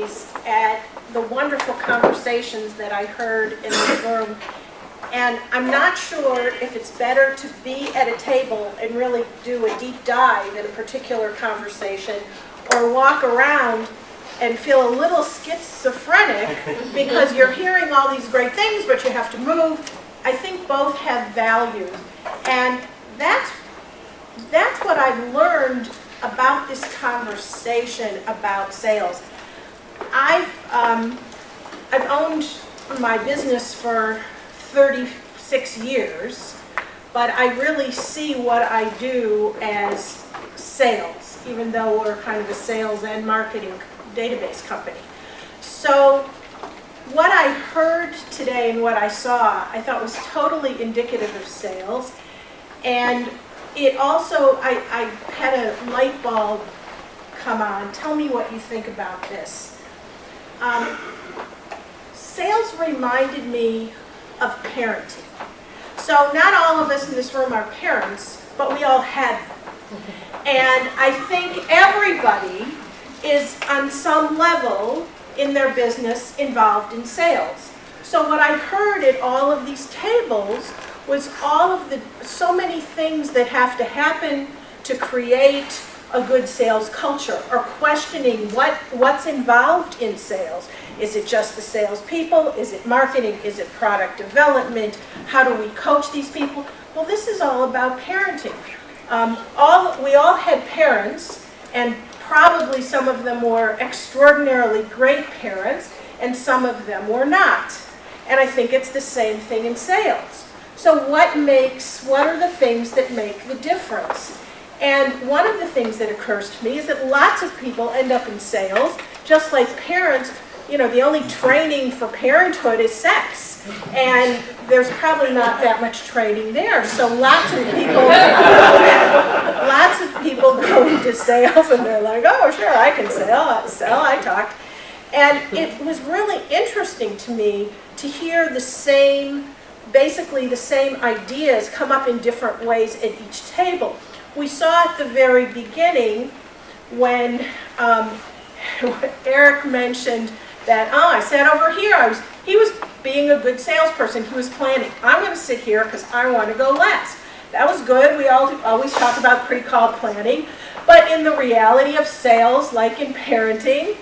amazed at the wonderful conversations that I heard in this room. And I'm not sure if it's better to be at a table and really do a deep dive in a particular conversation, or walk around and feel a little schizophrenic because you're hearing all these great things, but you have to move. I think both have value. And that's what I've learned about this conversation about sales. I've owned my business for 36 years, but I really see what I do as sales, even though we're kind of a sales and marketing database company. So what I heard today and what I saw, I thought was totally indicative of sales. And it also, I had a light bulb come on. Tell me what you think about this. Sales reminded me of parenting. So not all of us in this room are parents, but we all had them. And I think everybody is on some level in their business involved in sales. So what I heard at all of these tables was so many things that have to happen to create a good sales culture, or questioning what's involved in sales. Is it just the salespeople? Is it marketing? Is it product development? How do we coach these people? Well, this is all about parenting. We all had parents, and probably some of them were extraordinarily great parents, and some of them were not. And I think it's the same thing in sales. So what are the things that make the difference? And one of the things that occurs to me is that lots of people end up in sales, just like parents. You know, the only training for parenthood is sex. And there's probably not that much training there. So lots of people go into sales and they're like, oh, sure, I can sell, I talk. And it was really interesting to me to hear basically the same ideas come up in different ways at each table. We saw at the very beginning when Eric mentioned that, I sat over here. He was being a good salesperson. He was planning. I'm going to sit here because I want to go last. That was good. We always talk about pre-call planning. But in the reality of sales, like in parenting,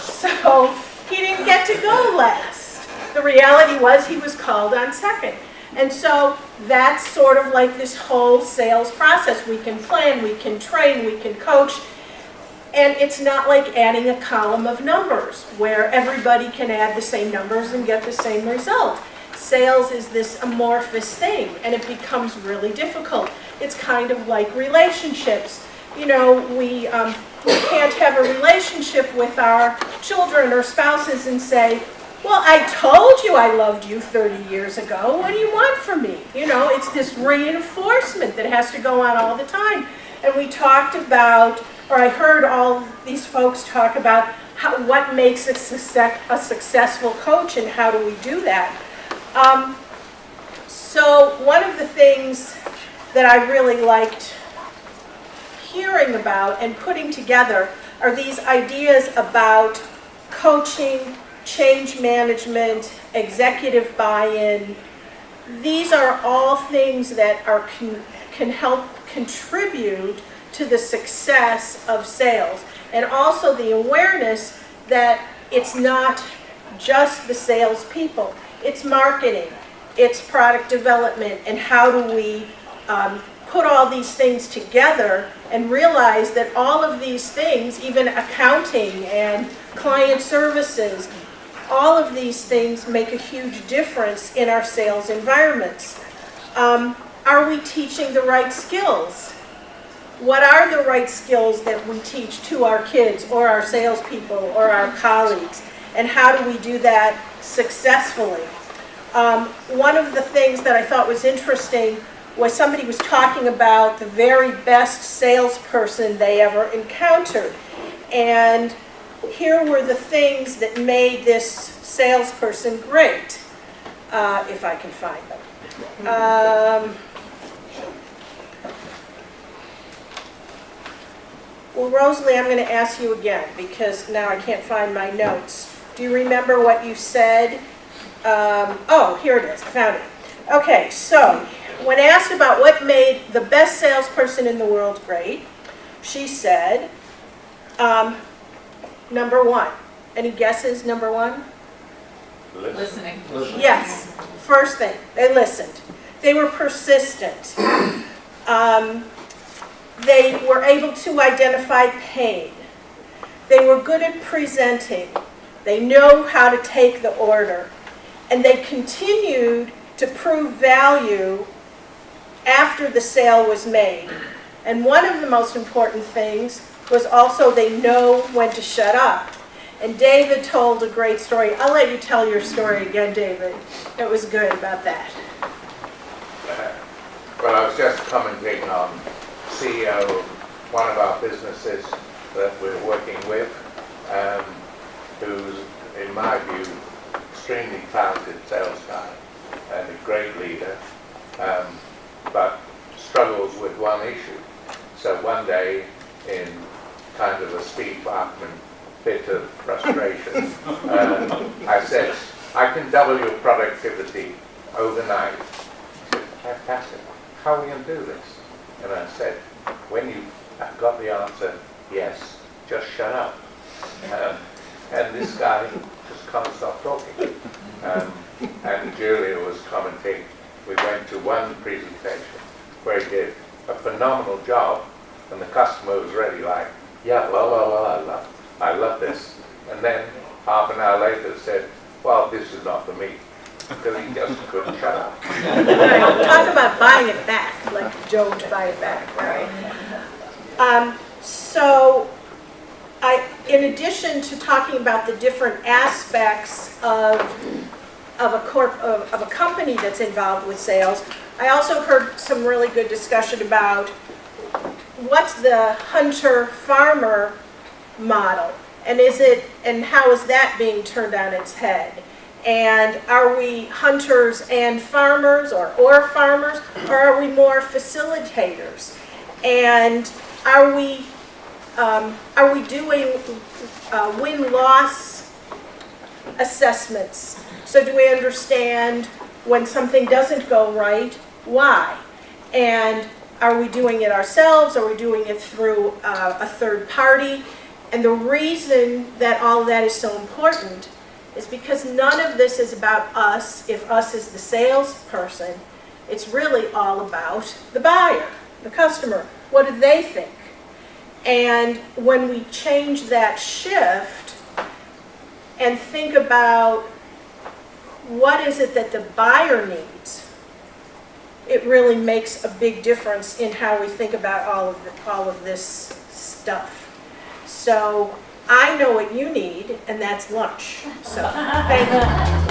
so he didn't get to go last. The reality was he was called on second. And so that's sort of like this whole sales process. We can plan, we can train, we can coach. And it's not like adding a column of numbers where everybody can add the same numbers and get the same result. Sales is this amorphous thing, and it becomes really difficult. It's kind of like relationships. You know, we can't have a relationship with our children or spouses and say, well, I told you I loved you 30 years ago. What do you want from me? You know, it's this reinforcement that has to go on all the time. And we talked about, or I heard all these folks talk about what makes a successful coach and how do we do that. So one of the things that I really liked hearing about and putting together are these ideas about coaching, change management, executive buy-in. These are all things that can help contribute to the success of sales, and also the awareness that it's not just the salespeople. It's marketing, it's product development, and how do we put all these things together and realize that all of these things, even accounting and client services, all of these things make a huge difference in our sales environments. Are we teaching the right skills? What are the right skills that we teach to our kids or our salespeople or our colleagues? And how do we do that successfully? One of the things that I thought was interesting was somebody was talking about the very best salesperson they ever encountered. And here were the things that made this salesperson great, if I can find them. Well, Rosalie, I'm going to ask you again because now I can't find my notes. Do you remember what you said? Oh, here it is. I found it. Okay, so when asked about what made the best salesperson in the world great, she said, number one. Any guesses, number one? Listening. Yes. First thing, they listened. They were persistent. They were able to identify pain. They were good at presenting. They know how to take the order. And they continued to prove value after the sale was made. And one of the most important things was also they know when to shut up. And David told a great story. I'll let you tell your story again, David. It was good about that. Well, I was just commenting on CEO of one of our businesses that we're working with, who's, in my view, extremely talented sales guy and a great leader, but struggles with one issue. So one day, in kind of a Steve Bachman fit of frustration, I said, I can double your productivity overnight. He said, fantastic. How are we going to do this? And I said, when you've got the answer, yes, just shut up. And this guy just can't stop talking. And Julia was commenting, we went to one presentation where he did a phenomenal job, and the customer was really like, yeah, well, I love this. And then half an hour later said, well, this is not for me, because he just couldn't shut up. Talk about buying it back, like Joe to buy it back, right? In addition to talking about the different aspects of a company that's involved with sales, I also heard some really good discussion about what's the hunter-farmer model, and how is that being turned on its head? And are we hunters and farmers, or farmers, or are we more facilitators? And are we doing win-loss assessments? So do we understand when something doesn't go right, why? And are we doing it ourselves? Are we doing it through a third party? And the reason that all of that is so important is because none of this is about us, if us is the salesperson. It's really all about the buyer, the customer. What do they think? And when we change that shift and think about what is it that the buyer needs, it really makes a big difference in how we think about all of this stuff. So I know what you need, and that's lunch. So thank you.